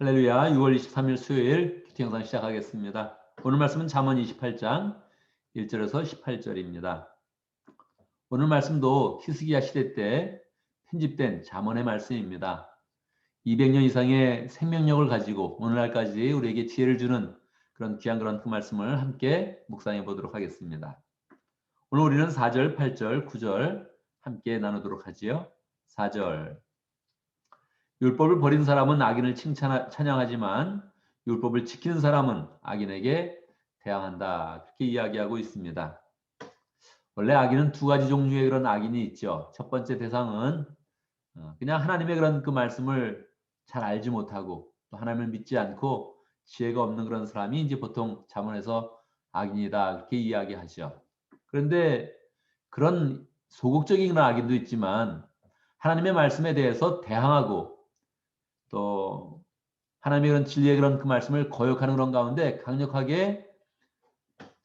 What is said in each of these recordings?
할렐루야. 6월 23일 수요일 큐티 영상 시작하겠습니다. 오늘 말씀은 잠언 28장 1절에서 18절입니다. 오늘 말씀도 히스기야 시대 때 편집된 잠언의 말씀입니다. 200년 이상의 생명력을 가지고 오늘날까지 우리에게 지혜를 주는 그런 귀한 그런 그 말씀을 함께 묵상해 보도록 하겠습니다. 오늘 우리는 4절, 8절, 9절 함께 나누도록 하지요. 4절. 율법을 버린 사람은 악인을 찬양하지만 율법을 지키는 사람은 악인에게 대항한다. 그렇게 이야기하고 있습니다. 원래 악인은 두 가지 종류의 그런 악인이 있죠. 첫 번째 대상은 그냥 하나님의 그런 그 말씀을 잘 알지 못하고 또 하나님을 믿지 않고 지혜가 없는 그런 사람이 이제 보통 잠언에서 악인이다. 그렇게 이야기하죠. 그런데 그런 소극적인 그런 악인도 있지만 하나님의 말씀에 대해서 대항하고 또 하나님의 그런 진리의 그런 그 말씀을 거역하는 그런 가운데 강력하게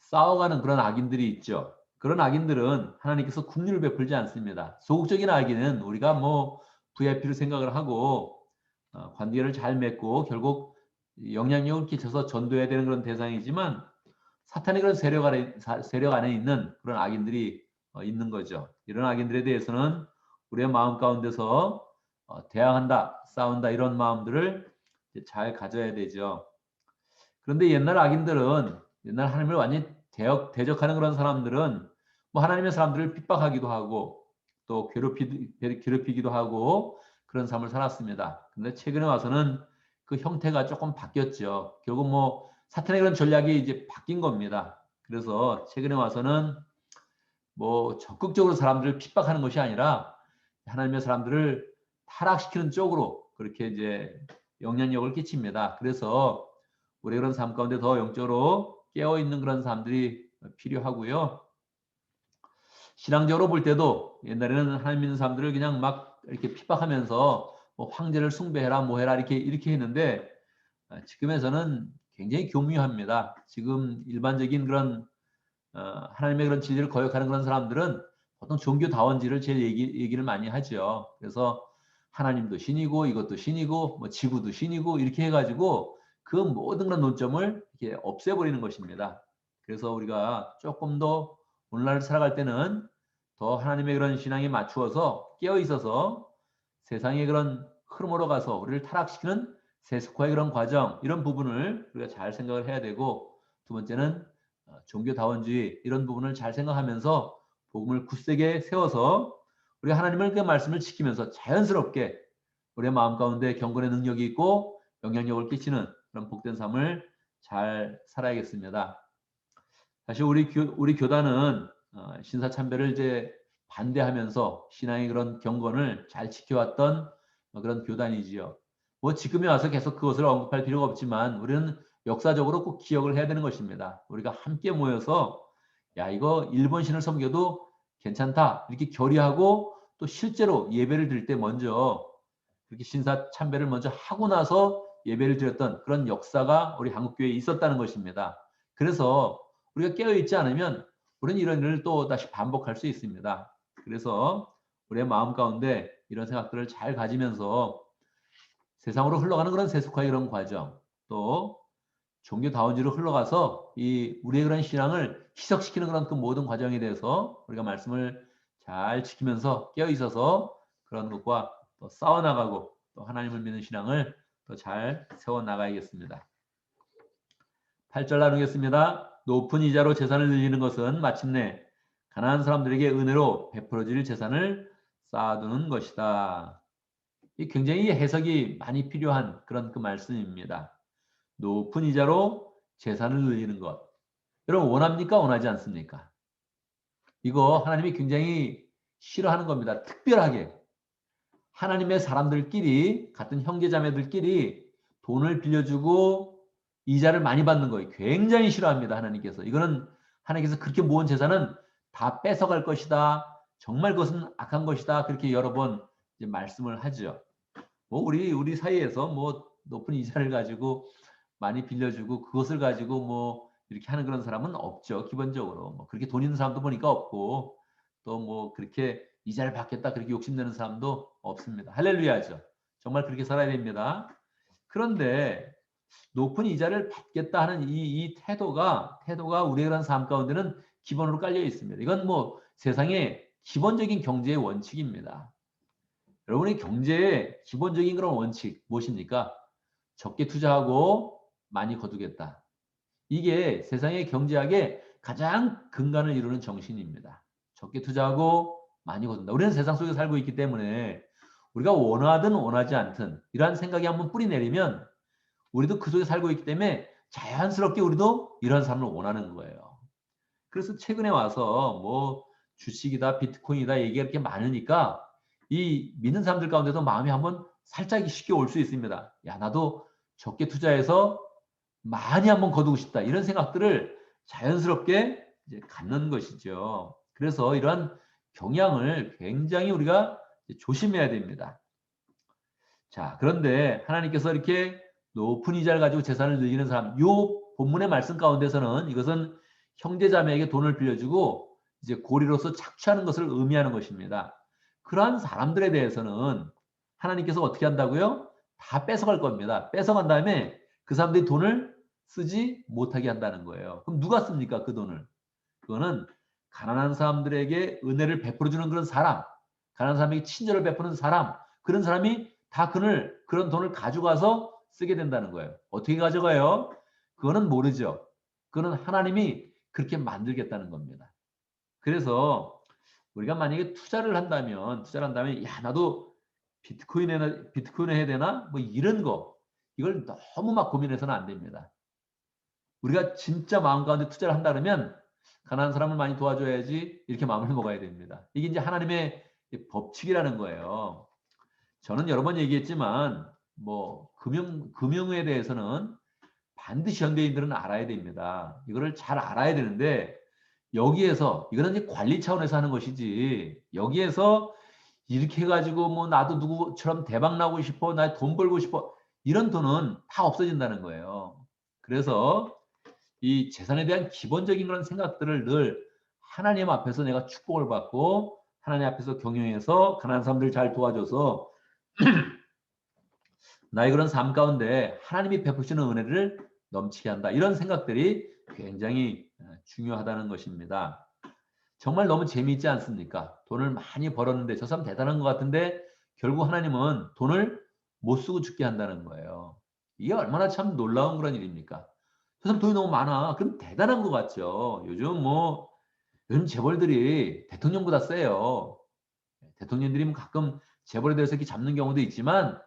싸워가는 그런 악인들이 있죠. 그런 악인들은 하나님께서 긍휼을 베풀지 않습니다. 소극적인 악인은 우리가 뭐 VIP를 생각을 하고 관계를 잘 맺고 결국 영향력을 끼쳐서 전도해야 되는 그런 대상이지만 사탄의 그런 세력 안에 있는 그런 악인들이 있는 거죠. 이런 악인들에 대해서는 우리의 마음 가운데서 대항한다, 싸운다 이런 마음들을 잘 가져야 되죠. 그런데 옛날 악인들은 옛날 하나님을 완전히 대적하는 그런 사람들은 뭐 하나님의 사람들을 핍박하기도 하고 또 괴롭히기도 하고 그런 삶을 살았습니다. 그런데 최근에 와서는 그 형태가 조금 바뀌었죠. 결국 뭐 사탄의 그런 전략이 이제 바뀐 겁니다. 그래서 최근에 와서는 뭐 적극적으로 사람들을 핍박하는 것이 아니라 하나님의 사람들을 타락시키는 쪽으로 그렇게 이제 영향력을 끼칩니다. 그래서 우리 그런 삶 가운데 더 영적으로 깨어 있는 그런 사람들이 필요하고요. 신앙적으로 볼 때도 옛날에는 하나님 믿는 사람들을 그냥 막 이렇게 핍박하면서 뭐 황제를 숭배해라 뭐 해라 이렇게 했는데 지금에서는 굉장히 교묘합니다. 지금 일반적인 그런 하나님의 그런 진리를 거역하는 그런 사람들은 보통 종교다원지를 제일 얘기를 많이 하죠. 그래서 하나님도 신이고 이것도 신이고 뭐 지구도 신이고 이렇게 해가지고 그 모든 그런 논점을 이렇게 없애버리는 것입니다. 그래서 우리가 조금 더 오늘날 살아갈 때는 더 하나님의 그런 신앙에 맞추어서 깨어 있어서 세상의 그런 흐름으로 가서 우리를 타락시키는 세속화의 그런 과정 이런 부분을 우리가 잘 생각을 해야 되고 두 번째는 종교다원주의 이런 부분을 잘 생각하면서 복음을 굳세게 세워서 우리 하나님의 그 말씀을 지키면서 자연스럽게 우리의 마음 가운데 경건의 능력이 있고 영향력을 끼치는 그런 복된 삶을 잘 살아야겠습니다. 사실 우리 교단은 신사참배를 이제 반대하면서 신앙의 그런 경건을 잘 지켜왔던 그런 교단이지요. 뭐 지금에 와서 계속 그것을 언급할 필요가 없지만 우리는 역사적으로 꼭 기억을 해야 되는 것입니다. 우리가 함께 모여서 야 이거 일본 신을 섬겨도 괜찮다 이렇게 결의하고 또 실제로 예배를 드릴 때 먼저 그렇게 신사 참배를 먼저 하고 나서 예배를 드렸던 그런 역사가 우리 한국교회에 있었다는 것입니다. 그래서 우리가 깨어있지 않으면 우리는 이런 일을 또 다시 반복할 수 있습니다. 그래서 우리의 마음 가운데 이런 생각들을 잘 가지면서 세상으로 흘러가는 그런 세속화의 이런 과정, 또 종교다원지로 흘러가서 이 우리의 그런 신앙을 희석시키는 그런 그 모든 과정에 대해서 우리가 말씀을 잘 지키면서 깨어 있어서 그런 것과 또 싸워나가고 또 하나님을 믿는 신앙을 더 잘 세워나가야겠습니다. 8절 나누겠습니다. 높은 이자로 재산을 늘리는 것은 마침내 가난한 사람들에게 은혜로 베풀어질 재산을 쌓아두는 것이다. 이 굉장히 해석이 많이 필요한 그런 그 말씀입니다. 높은 이자로 재산을 늘리는 것. 여러분 원합니까? 원하지 않습니까? 이거 하나님이 굉장히 싫어하는 겁니다. 특별하게 하나님의 사람들끼리 같은 형제자매들끼리 돈을 빌려주고 이자를 많이 받는 거예요. 굉장히 싫어합니다. 하나님께서. 이거는 하나님께서 그렇게 모은 재산은 다 뺏어갈 것이다. 정말 그것은 악한 것이다. 그렇게 여러 번 이제 말씀을 하죠. 뭐 우리 사이에서 뭐 높은 이자를 가지고 많이 빌려주고 그것을 가지고 뭐 이렇게 하는 그런 사람은 없죠. 기본적으로 뭐 그렇게 돈 있는 사람도 보니까 없고 또 뭐 그렇게 이자를 받겠다 그렇게 욕심내는 사람도 없습니다. 할렐루야죠. 정말 그렇게 살아야 됩니다. 그런데 높은 이자를 받겠다 하는 이 태도가 우리의 그런 삶 가운데는 기본으로 깔려 있습니다. 이건 뭐 세상의 기본적인 경제의 원칙입니다. 여러분의 경제의 기본적인 그런 원칙 무엇입니까? 적게 투자하고 많이 거두겠다. 이게 세상의 경제학의 가장 근간을 이루는 정신입니다. 적게 투자하고 많이 거둔다. 우리는 세상 속에 살고 있기 때문에 우리가 원하든 원하지 않든 이러한 생각이 한번 뿌리 내리면 우리도 그 속에 살고 있기 때문에 자연스럽게 우리도 이런 삶을 원하는 거예요. 그래서 최근에 와서 뭐 주식이다, 비트코인이다 얘기가 이렇게 많으니까 이 믿는 사람들 가운데도 마음이 한번 살짝 쉽게 올 수 있습니다. 야, 나도 적게 투자해서 많이 한번 거두고 싶다. 이런 생각들을 자연스럽게 이제 갖는 것이죠. 그래서 이러한 경향을 굉장히 우리가 조심해야 됩니다. 자, 그런데 하나님께서 이렇게 높은 이자를 가지고 재산을 늘리는 사람, 요 본문의 말씀 가운데서는 이것은 형제자매에게 돈을 빌려주고 이제 고리로서 착취하는 것을 의미하는 것입니다. 그러한 사람들에 대해서는 하나님께서 어떻게 한다고요? 다 뺏어갈 겁니다. 뺏어간 다음에 그 사람들이 돈을 쓰지 못하게 한다는 거예요. 그럼 누가 씁니까? 그 돈을. 그거는 가난한 사람들에게 은혜를 베풀어주는 그런 사람, 가난한 사람에게 친절을 베푸는 사람, 그런 사람이 다 그런 돈을 가져가서 쓰게 된다는 거예요. 어떻게 가져가요? 그거는 모르죠. 그거는 하나님이 그렇게 만들겠다는 겁니다. 그래서 우리가 만약에 투자를 한다면 야, 나도 비트코인 해야 되나? 뭐 이런 거. 이걸 너무 막 고민해서는 안 됩니다. 우리가 진짜 마음 가운데 투자를 한다 그러면 가난한 사람을 많이 도와줘야지 이렇게 마음을 먹어야 됩니다. 이게 이제 하나님의 법칙이라는 거예요. 저는 여러 번 얘기했지만 뭐 금융에 대해서는 반드시 현대인들은 알아야 됩니다. 이거를 잘 알아야 되는데 여기에서 이거는 이제 관리 차원에서 하는 것이지 여기에서 이렇게 해가지고 뭐 나도 누구처럼 대박 나고 싶어 나 돈 벌고 싶어 이런 돈은 다 없어진다는 거예요. 그래서 이 재산에 대한 기본적인 그런 생각들을 늘 하나님 앞에서 내가 축복을 받고 하나님 앞에서 경영해서 가난한 사람들 잘 도와줘서 나의 그런 삶 가운데 하나님이 베푸시는 은혜를 넘치게 한다. 이런 생각들이 굉장히 중요하다는 것입니다. 정말 너무 재미있지 않습니까? 돈을 많이 벌었는데 저 사람 대단한 것 같은데 결국 하나님은 돈을 못 쓰고 죽게 한다는 거예요. 이게 얼마나 참 놀라운 그런 일입니까? 저 사람 돈이 너무 많아. 그럼 대단한 것 같죠. 요즘 재벌들이 대통령보다 세요. 대통령들이 뭐 가끔 재벌에 대해서 이렇게 잡는 경우도 있지만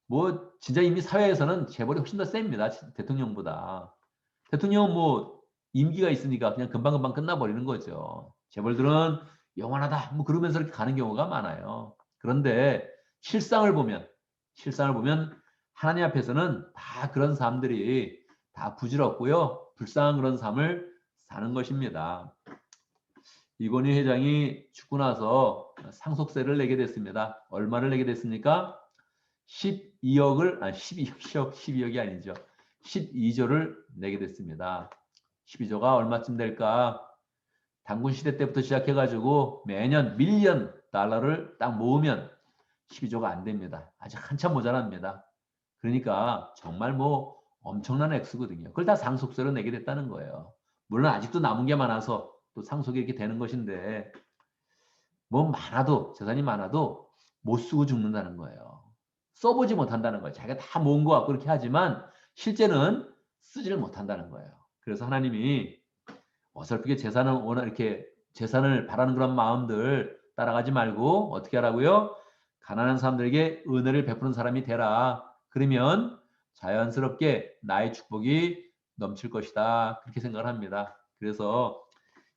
뭐 진짜 이미 사회에서는 재벌이 훨씬 더 셉니다. 대통령보다. 대통령은 뭐 임기가 있으니까 그냥 금방금방 끝나버리는 거죠. 재벌들은 영원하다 뭐 그러면서 이렇게 가는 경우가 많아요. 그런데 실상을 보면 하나님 앞에서는 다 그런 사람들이 다 부질없고요. 불쌍한 그런 삶을 사는 것입니다. 이건희 회장이 죽고 나서 상속세를 내게 됐습니다. 얼마를 내게 됐습니까? 12억을 12억이 아니죠. 12조를 내게 됐습니다. 12조가 얼마쯤 될까? 단군 시대 때부터 시작해가지고 매년 밀리언 달러를 딱 모으면 12조가 안 됩니다. 아직 한참 모자랍니다. 그러니까 정말 뭐 엄청난 액수거든요. 그걸 다 상속세로 내게 됐다는 거예요. 물론 아직도 남은 게 많아서 또 상속이 이렇게 되는 것인데 뭐 재산이 많아도 못 쓰고 죽는다는 거예요. 써보지 못한다는 거예요. 자기가 다 모은 것 같고 그렇게 하지만 실제는 쓰지를 못한다는 거예요. 그래서 하나님이 어설프게 재산을 바라는 그런 마음들 따라가지 말고 어떻게 하라고요? 가난한 사람들에게 은혜를 베푸는 사람이 되라. 그러면 자연스럽게 나의 축복이 넘칠 것이다. 그렇게 생각을 합니다. 그래서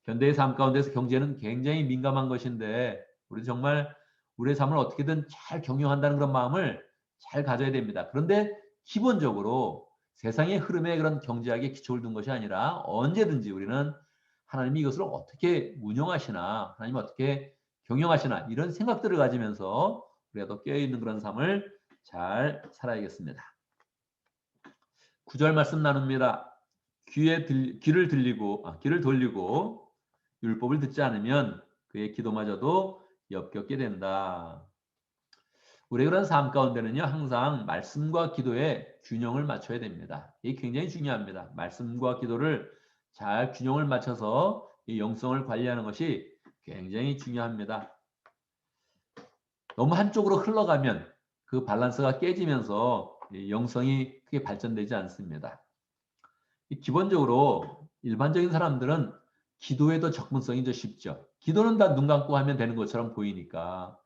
현대의 삶 가운데서 경제는 굉장히 민감한 것인데 우리 정말 우리의 삶을 어떻게든 잘 경영한다는 그런 마음을 잘 가져야 됩니다. 그런데 기본적으로 세상의 흐름에 그런 경제학에 기초를 둔 것이 아니라 언제든지 우리는 하나님이 이것을 어떻게 운영하시나, 하나님이 어떻게 경영하시나 이런 생각들을 가지면서 우리가 더 깨어있는 그런 삶을 잘 살아야겠습니다. 9절 말씀 나눕니다. 귀를 돌리고 율법을 듣지 않으면 그의 기도마저도 역겹게 된다. 우리의 그런 삶 가운데는요, 항상 말씀과 기도의 균형을 맞춰야 됩니다. 이게 굉장히 중요합니다. 말씀과 기도를 잘 균형을 맞춰서 이 영성을 관리하는 것이 굉장히 중요합니다. 너무 한쪽으로 흘러가면 그 밸런스가 깨지면서 이 영성이 크게 발전되지 않습니다. 기본적으로 일반적인 사람들은 기도에 더 접근성이 더 쉽죠. 기도는 다 눈 감고 하면 되는 것처럼 보이니까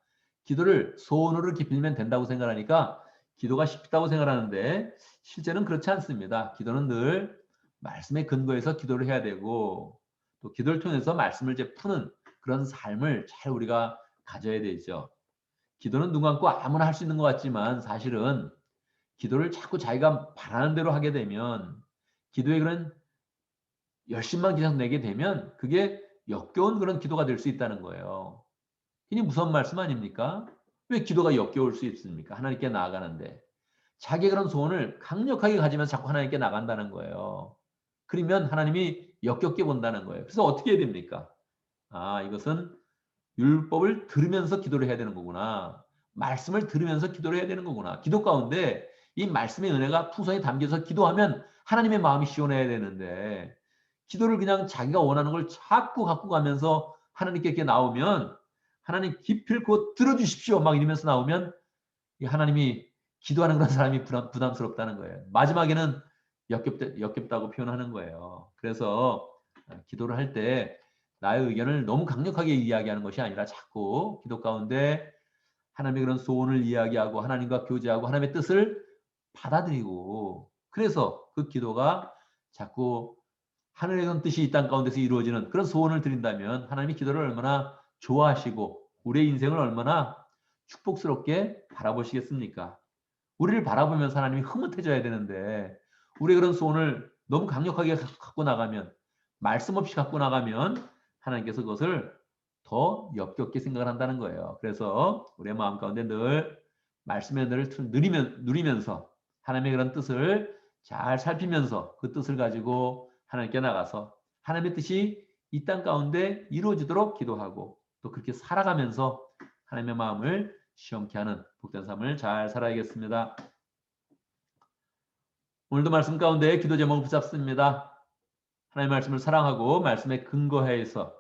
기도를 소원으로 이렇게 빌면 된다고 생각하니까 기도가 쉽다고 생각하는데 실제는 그렇지 않습니다. 기도는 늘 말씀에 근거해서 기도를 해야 되고 또 기도를 통해서 말씀을 이제 푸는 그런 삶을 잘 우리가 가져야 되죠. 기도는 눈 감고 아무나 할 수 있는 것 같지만 사실은 기도를 자꾸 자기가 바라는 대로 하게 되면 기도에 그런 열심만 계속 내게 되면 그게 역겨운 그런 기도가 될 수 있다는 거예요. 이게 무서운 말씀 아닙니까? 왜 기도가 역겨울 수 있습니까? 하나님께 나아가는데. 자기의 그런 소원을 강력하게 가지면서 자꾸 하나님께 나간다는 거예요. 그러면 하나님이 역겹게 본다는 거예요. 그래서 어떻게 해야 됩니까? 아, 이것은 율법을 들으면서 기도를 해야 되는 거구나. 말씀을 들으면서 기도를 해야 되는 거구나. 기도 가운데 이 말씀의 은혜가 풍성히 담겨서 기도하면 하나님의 마음이 시원해야 되는데 기도를 그냥 자기가 원하는 걸 자꾸 갖고 가면서 하나님께 이렇게 나오면 하나님 기필코 들어주십시오 막 이러면서 나오면 하나님이 기도하는 그런 사람이 부담스럽다는 거예요. 마지막에는 역겹다고 표현하는 거예요. 그래서 기도를 할 때 나의 의견을 너무 강력하게 이야기하는 것이 아니라 자꾸 기도 가운데 하나님의 그런 소원을 이야기하고 하나님과 교제하고 하나님의 뜻을 받아들이고 그래서 그 기도가 자꾸 하늘의 그런 뜻이 이 땅 가운데서 이루어지는 그런 소원을 드린다면 하나님이 기도를 얼마나 좋아하시고 우리의 인생을 얼마나 축복스럽게 바라보시겠습니까? 우리를 바라보면서 하나님이 흐뭇해져야 되는데 우리의 그런 소원을 너무 강력하게 갖고 나가면 말씀 없이 갖고 나가면 하나님께서 그것을 더 역겹게 생각을 한다는 거예요. 그래서 우리의 마음 가운데 늘 말씀의 은혜를 누리면서 하나님의 그런 뜻을 잘 살피면서 그 뜻을 가지고 하나님께 나가서 하나님의 뜻이 이 땅 가운데 이루어지도록 기도하고 또 그렇게 살아가면서 하나님의 마음을 시험케 하는 복된 삶을 잘 살아야겠습니다. 오늘도 말씀 가운데 기도 제목을 붙잡습니다. 하나님의 말씀을 사랑하고 말씀에 근거해서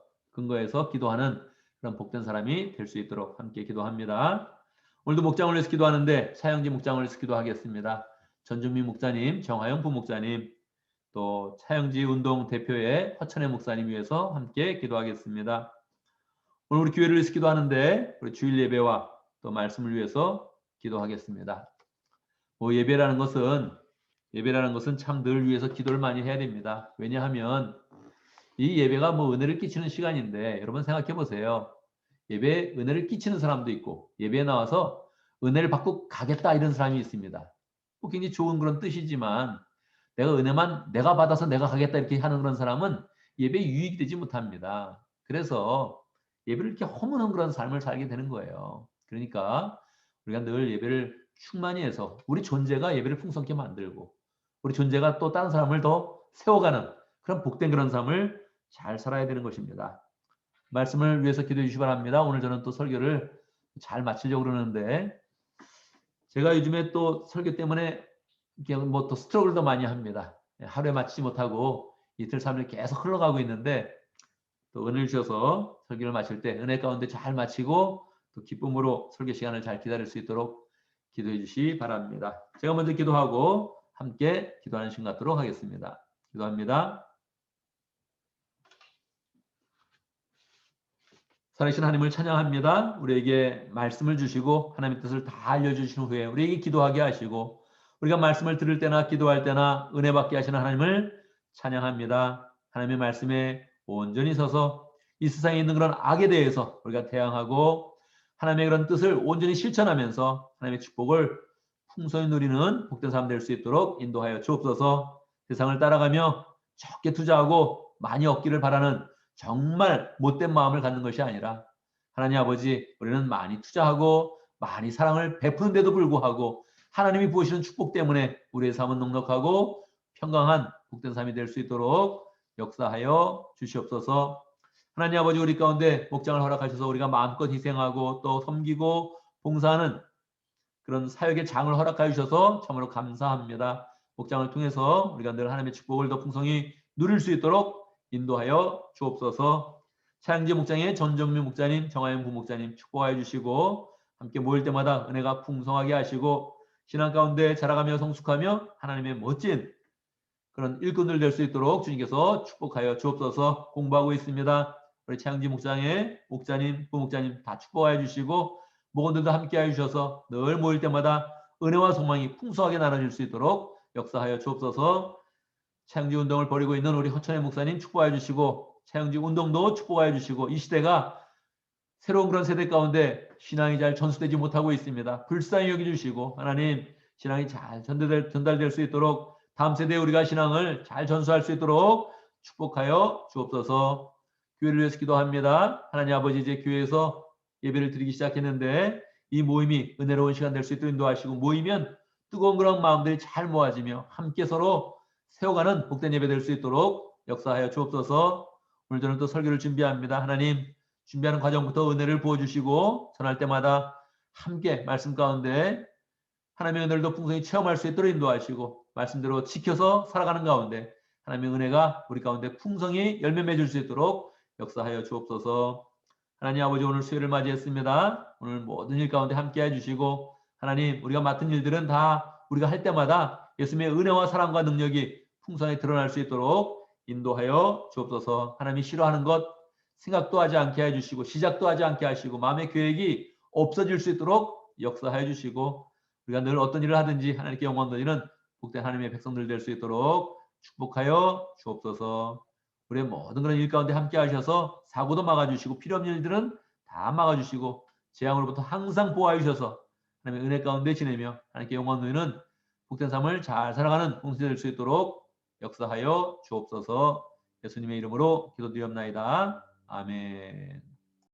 기도하는 그런 복된 사람이 될 수 있도록 함께 기도합니다. 오늘도 목장을 위해서 기도하는데 차영지 목장을 위해서 기도하겠습니다. 전준미 목사님, 정하영 부목사님, 또 차영지 운동 대표의 허천혜 목사님 위해서 함께 기도하겠습니다. 오늘 우리 교회를 위해서 기도하는데 우리 주일 예배와 또 말씀을 위해서 기도하겠습니다. 예배라는 것은 참 늘 위해서 기도를 많이 해야 됩니다. 왜냐하면 이 예배가 은혜를 끼치는 시간인데 여러분 생각해 보세요. 예배에 은혜를 끼치는 사람도 있고 예배에 나와서 은혜를 받고 가겠다 이런 사람이 있습니다. 굉장히 좋은 그런 뜻이지만 내가 은혜만 내가 받아서 내가 가겠다 이렇게 하는 그런 사람은 예배에 유익이 되지 못합니다. 그래서 예배를 이렇게 허무는 그런 삶을 살게 되는 거예요. 그러니까 우리가 늘 예배를 충만히 해서 우리 존재가 예배를 풍성케 만들고 우리 존재가 또 다른 사람을 더 세워가는 그런 복된 그런 삶을 잘 살아야 되는 것입니다. 말씀을 위해서 기도해 주시기 바랍니다. 오늘 저는 또 설교를 잘 마치려고 그러는데 제가 요즘에 또 설교 때문에 또 스트러글도 많이 합니다. 하루에 마치지 못하고 이틀 3일 계속 흘러가고 있는데 또 은혜를 주셔서 설교를 마칠 때 은혜 가운데 잘 마치고 또 기쁨으로 설교 시간을 잘 기다릴 수 있도록 기도해 주시기 바랍니다. 제가 먼저 기도하고 함께 기도하는 시간 갖도록 하겠습니다. 기도합니다. 살아계신 하나님을 찬양합니다. 우리에게 말씀을 주시고 하나님의 뜻을 다 알려주신 후에 우리에게 기도하게 하시고 우리가 말씀을 들을 때나 기도할 때나 은혜 받게 하시는 하나님을 찬양합니다. 하나님의 말씀에 온전히 서서 이 세상에 있는 그런 악에 대해서 우리가 대항하고 하나님의 그런 뜻을 온전히 실천하면서 하나님의 축복을 풍성히 누리는 복된 삶 될 수 있도록 인도하여 주옵소서. 세상을 따라가며 적게 투자하고 많이 얻기를 바라는 정말 못된 마음을 갖는 것이 아니라 하나님 아버지 우리는 많이 투자하고 많이 사랑을 베푸는데도 불구하고 하나님이 부으시는 축복 때문에 우리의 삶은 넉넉하고 평강한 복된 삶이 될 수 있도록 역사하여 주시옵소서. 하나님 아버지 우리 가운데 목장을 허락하셔서 우리가 마음껏 희생하고 또 섬기고 봉사하는 그런 사역의 장을 허락하여 주셔서 참으로 감사합니다. 목장을 통해서 우리가 늘 하나님의 축복을 더 풍성히 누릴 수 있도록 인도하여 주옵소서. 차양지 목장의 전정민 목사님, 정하영 부목사님 축복하여 주시고 함께 모일 때마다 은혜가 풍성하게 하시고 신앙 가운데 자라가며 성숙하며 하나님의 멋진 그런 일꾼들 될 수 있도록 주님께서 축복하여 주옵소서. 공부하고 있습니다. 우리 차양지 목장의 목자님, 부목자님 다 축복하여 주시고 목원들도 함께하여 주셔서 늘 모일 때마다 은혜와 소망이 풍성하게 나눠질 수 있도록 역사하여 주옵소서. 차양지 운동을 벌이고 있는 우리 허천의 목사님 축복하여 주시고 차양지 운동도 축복하여 주시고 이 시대가 새로운 그런 세대 가운데 신앙이 잘 전수되지 못하고 있습니다. 불쌍히 여겨주시고 하나님 신앙이 잘 전달될 수 있도록 다음 세대에 우리가 신앙을 잘 전수할 수 있도록 축복하여 주옵소서. 교회를 위해서 기도합니다. 하나님 아버지 이제 교회에서 예배를 드리기 시작했는데 이 모임이 은혜로운 시간 될 수 있도록 인도하시고 모이면 뜨거운 그런 마음들이 잘 모아지며 함께 서로 세워가는 복된 예배 될 수 있도록 역사하여 주옵소서. 오늘 저는 또 설교를 준비합니다. 하나님 준비하는 과정부터 은혜를 부어주시고 전할 때마다 함께 말씀 가운데 하나님의 은혜를 더 풍성히 체험할 수 있도록 인도하시고 말씀대로 지켜서 살아가는 가운데 하나님의 은혜가 우리 가운데 풍성히 열매 맺을 수 있도록 역사하여 주옵소서. 하나님 아버지 오늘 수요일을 맞이했습니다. 오늘 모든 일 가운데 함께 해주시고 하나님 우리가 맡은 일들은 다 우리가 할 때마다 예수님의 은혜와 사랑과 능력이 풍성히 드러날 수 있도록 인도하여 주옵소서. 하나님이 싫어하는 것 생각도 하지 않게 해주시고 시작도 하지 않게 하시고 마음의 계획이 없어질 수 있도록 역사해 주시고 우리가 늘 어떤 일을 하든지 하나님께 영광 돌리는 복된 하나님의 백성들 될 수 있도록 축복하여 주옵소서. 우리의 모든 그런 일 가운데 함께 하셔서 사고도 막아주시고 필요 없는 일들은 다 막아주시고 재앙으로부터 항상 보호해 주셔서 하나님의 은혜 가운데 지내며 하나님께 영광 돌리는 복된 삶을 잘 살아가는 공동체 될 수 있도록 역사하여 주옵소서. 예수님의 이름으로 기도드리옵나이다. 아멘.